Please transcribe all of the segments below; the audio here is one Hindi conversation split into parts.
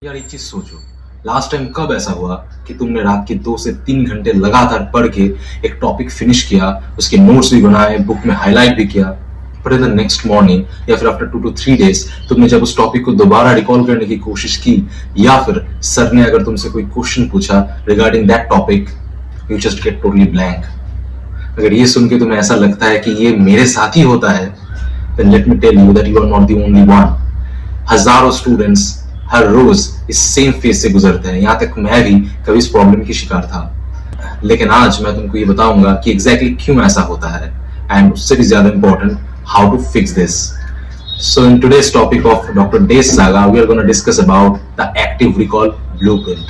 यार एक चीज सोचो। लास्ट टाइम कब ऐसा हुआ कि तुमने रात के 2 से 3 घंटे लगातार पढ़ के एक टॉपिक फिनिश किया, उसके नोट्स भी बनाए, बुक में हाईलाइट भी किया, पर द नेक्स्ट मॉर्निंग या फिर आफ्टर 2 to 3 डेज तुमने जब उस टॉपिक को दोबारा रिकॉल करने की कोशिश की या फिर सर ने अगर तुमसे कोई क्वेश्चन पूछा regarding that topic, you just get totally blank. अगर ये सुन के तुम्हें ऐसा लगता है कि ये मेरे साथ ही होता है, then let me tell you that you are not the only one। हजारों स्टूडेंट्स हर रोज इस सेम फेज से गुजरते हैं, यहां तक मैं भी कभी इस प्रॉब्लम की शिकार था। लेकिन आज मैं तुमको ये बताऊंगा कि एग्जैक्टली क्यों ऐसा होता है एंड उससे भी ज्यादा important how to fix this. So in today's topic of doctor days saga we are gonna discuss about the active recall blueprint.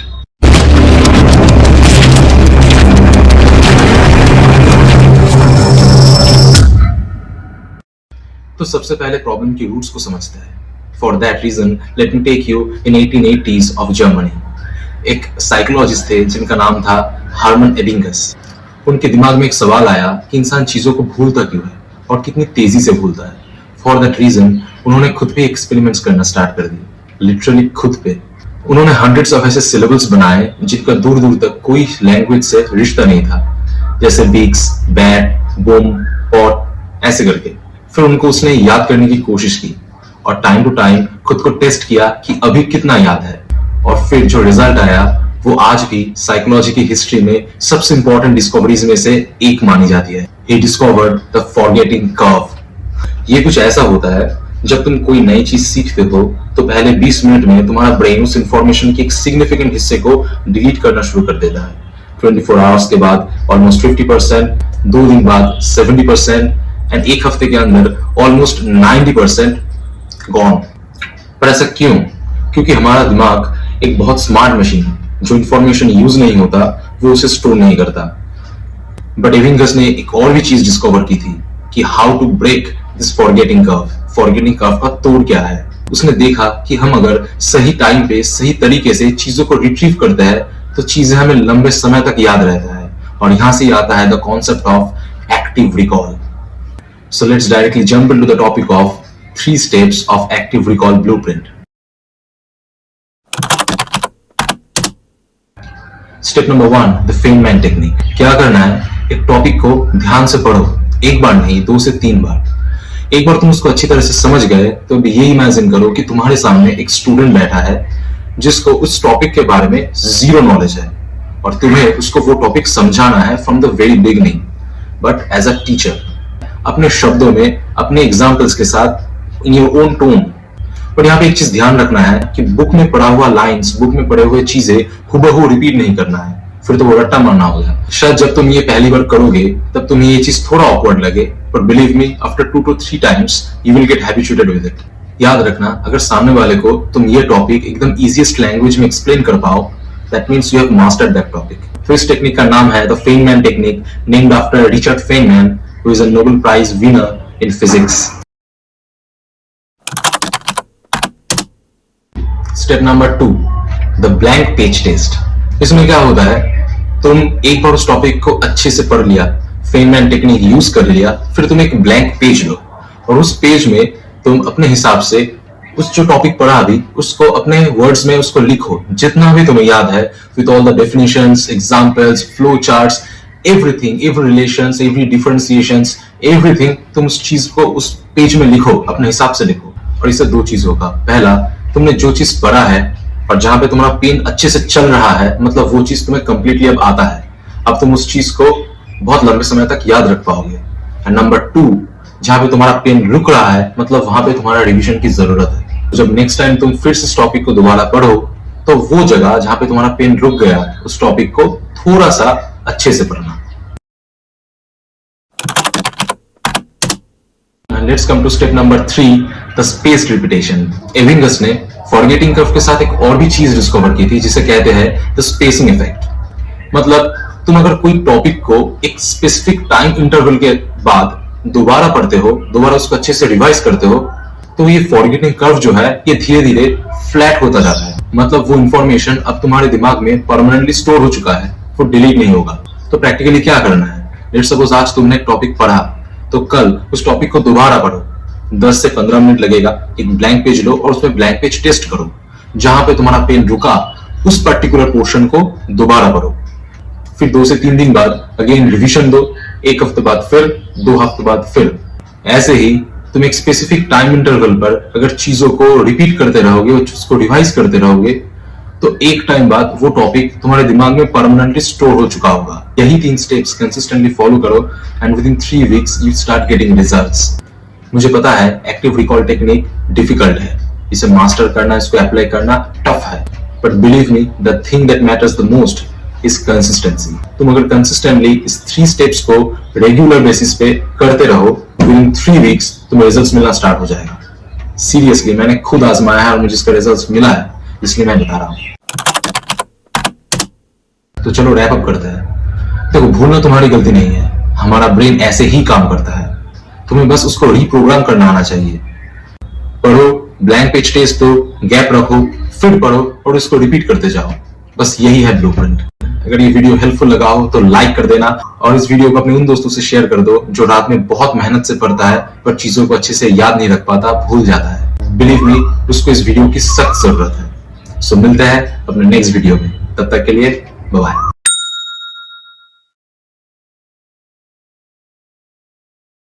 तो सबसे पहले प्रॉब्लम की रूट्स को समझते हैं। For that reason, let me take you in 1880s of Germany। एक साइकोलॉजिस्ट थे जिनका नाम था हार्मन एबिंगस। उनके दिमाग में एक सवाल आया कि इंसान चीजों को भूलता क्यों है और कितनी तेजी से भूलता है। For that reason, उन्होंने खुद पे एक्सपेरिमेंट्स करना स्टार्ट कर दिए, लिटरली खुद पे। उन्होंने हंड्रेड्स ऑफ ऐसे सिलेबल्स बनाए जिनका दूर दूर तक कोई लैंग्वेज से रिश्ता नहीं था, जैसे बिग्स, बैट, बूम, पॉट, ऐसे करके। फिर उनको उसने याद करने की कोशिश की और टाइम टू टाइम खुद को टेस्ट किया कि अभी कितना याद है, और फिर जो रिजल्ट आया वो आज भी साइकोलॉजी की हिस्ट्री में सबसे इंपॉर्टेंट डिस्कवरीज में से एक मानी जाती है। He discovered the forgetting curve। ये कुछ ऐसा होता है जब तुम कोई नई चीज सीखते हो तो पहले 20 मिनट में तुम्हारा ब्रेन उस इंफॉर्मेशन के एक सिग्निफिकेंट हिस्से को डिलीट करना शुरू कर देता है। 24 आवर्स के बाद ऑलमोस्ट 50%, 2 दिन बाद 70% एंड एक हफ्ते के अंदर ऑलमोस्ट 90% गॉन। पर ऐसा क्यों? क्योंकि हमारा दिमाग एक बहुत स्मार्ट मशीन है, जो इंफॉर्मेशन यूज नहीं होता वो उसे स्टोर नहीं करता। बट एबिंगस ने एक और भी चीज डिस्कवर की थी कि how to break this forgetting curve. Forgetting curve का तोड़ क्या है? उसने देखा कि हम अगर सही टाइम पे सही तरीके से चीजों को रिट्रीव करते हैं तो चीजें हमें लंबे समय तक याद रहता है, और यहां से आता है the concept of active recall. So let's directly jump into the topic of 3 steps of active recall blueprint। Step number 1, the Feynman technique। क्या करना है? एक टॉपिक को ध्यान से पढ़ो, एक बार नहीं 2 से 3 बार। एक बार तुम उसको अच्छी तरह से समझ गए तो अब ये इमेजिन करो कि तुम्हारे सामने एक स्टूडेंट बैठा है जिसको उस टॉपिक के बारे में जीरो नॉलेज है, और तुम्हें उसको वो टॉपिक समझाना है from the very beginning, but as a teacher, अपने शब्दों में, अपने एग्जाम्पल्स के साथ, इन योर ओन टोन। पर यहाँ पे एक चीज ध्यान रखना है कि बुक में पढ़ा हुआ लाइंस, बुक में पढ़े हुए चीजें हुबहू रिपीट नहीं करना है, फिर तो वो रट्टा मारना होगा। शायद जब तुम ये पहली बार करोगे तब तुम्हें ये चीज थोड़ा ऑकवर्ड लगे, पर believe me after 2 to 3 times you will get habituated with it. याद रखना, अगर सामने वाले को तुम ये टॉपिक एकदम इजीएस्ट लैंग्वेज में एक्सप्लेन कर पाओ, that means you have mastered that topic. तो इस टेक्निक का नाम है the Feynman technique, named after Richard Feynman, who is a Nobel Prize winner in physics। Step number 2, the blank page test। इसमें क्या होता है, तुम एक बार उस टॉपिक को अच्छे से पढ़ लिया, फेनमैन टेक्निक यूज कर लिया, फिर तुम एक ब्लैंक पेज लो और उस पेज में तुम अपने हिसाब से उस जो टॉपिक पढ़ा अभी उसको अपने वर्ड्स में उसको लिखो, जितना भी तुम्हें याद है, with all the definitions, examples, flow charts, everything, every relations, every differentiations, everything तुम उस चीज को उस पेज में लिखो, अपने हिसाब से लिखो। और इससे 2 चीज होगा। पहला, तुमने जो चीज पढ़ा है और जहां पे तुम्हारा पेन अच्छे से चल रहा है, मतलब वो चीज तुम्हें कंप्लीटली अब आता है, अब तुम उस चीज को बहुत लंबे समय तक याद रख पाओगे। एंड नंबर 2, जहां पे तुम्हारा पेन रुक रहा है, मतलब वहां पे तुम्हारा रिविजन की जरूरत है। तो जब नेक्स्ट टाइम तुम फिर से इस टॉपिक को दोबारा पढ़ो तो वो जगह जहां पे तुम्हारा पेन रुक गया, उस टॉपिक को थोड़ा सा अच्छे से पढ़ना। Let's come to step number 3, the spaced repetition। एबिंगस ने फॉरगेटिंग कर्व के साथ एक और भी चीज डिस्कवर की थी जिसे कहते हैं द स्पेसिंग इफेक्ट। मतलब तुम अगर कोई टॉपिक को एक स्पेसिफिक टाइम इंटरवल के बाद दोबारा पढ़ते हो, दोबारा उसको अच्छे से रिवाइज करते हो, तो ये फॉरगेटिंग कर्व जो है ये धीरे धीरे फ्लैट होता जाता है। मतलब वो इंफॉर्मेशन अब तुम्हारे दिमाग में परमानेंटली स्टोर हो चुका है, वो डिलीट नहीं होगा। तो प्रैक्टिकली क्या करना है, लेट्स सपोज आज तुमने एक टॉपिक पढ़ा तो कल उस टॉपिक को दोबारा पढ़ो, 10 से 15 मिनट लगेगा, एक ब्लैंक पेज लो और उसमें ब्लैंक पेज टेस्ट करो। जहां पे तुम्हारा पेन रुका उस पर्टिकुलर पोर्शन को दोबारा पढ़ो। फिर 2 से 3 दिन बाद अगेन रिवीजन दो, 1 हफ्ते बाद फिर, 2 हफ्ते बाद फिर। ऐसे ही तुम एक स्पेसिफिक टाइम इंटरवल पर अगर चीजों को रिपीट करते रहोगे, उसको रिवाइज करते रहोगे, तो एक टाइम बाद वो टॉपिक तुम्हारे दिमाग में परमानेंटली स्टोर हो चुका होगा। यही 3 स्टेप्स कंसिस्टेंटली फॉलो करो and with in 3 weeks you start getting results. मुझे पता है एक्टिव रिकॉल टेक्निक डिफिकल्ट है, इसे मास्टर करना, इसको अप्लाई करना टफ है, but believe me the thing that matters the most is consistency. तुम अगर कंसिस्टेंटली इस 3 स्टेप्स को रेगुलर बेसिस पे करते रहो, विद इन 3 वीक्स तुम्हें रिजल्ट्स मिलना स्टार्ट हो जाएगा। सीरियसली मैंने खुद आजमाया है और मुझे इसका रिजल्ट्स मिला है, इसलिए मैं बता रहा हूं। तो चलो रैप अप करते हैं। देखो, भूलना तुम्हारी गलती नहीं है, हमारा ब्रेन ऐसे ही काम करता है, तुम्हें बस उसको रीप्रोग्राम करना आना चाहिए। पढ़ो, ब्लैंक पेज टेस्ट दो, गैप रखो, फिर पढ़ो और इसको रिपीट करते जाओ। बस यही है ब्लूप्रिंट। अगर ये वीडियो हेल्पफुल लगा हो तो लाइक कर देना और इस वीडियो को अपने उन दोस्तों से शेयर कर दो जो रात में बहुत मेहनत से पढ़ता है पर चीजों को अच्छे से याद नहीं रख पाता, भूल जाता है। बिलीव मी, उसको इस वीडियो की सख्त जरूरत है। सो मिलते हैं अपने नेक्स्ट वीडियो में, तब तक के लिए बाय बाय।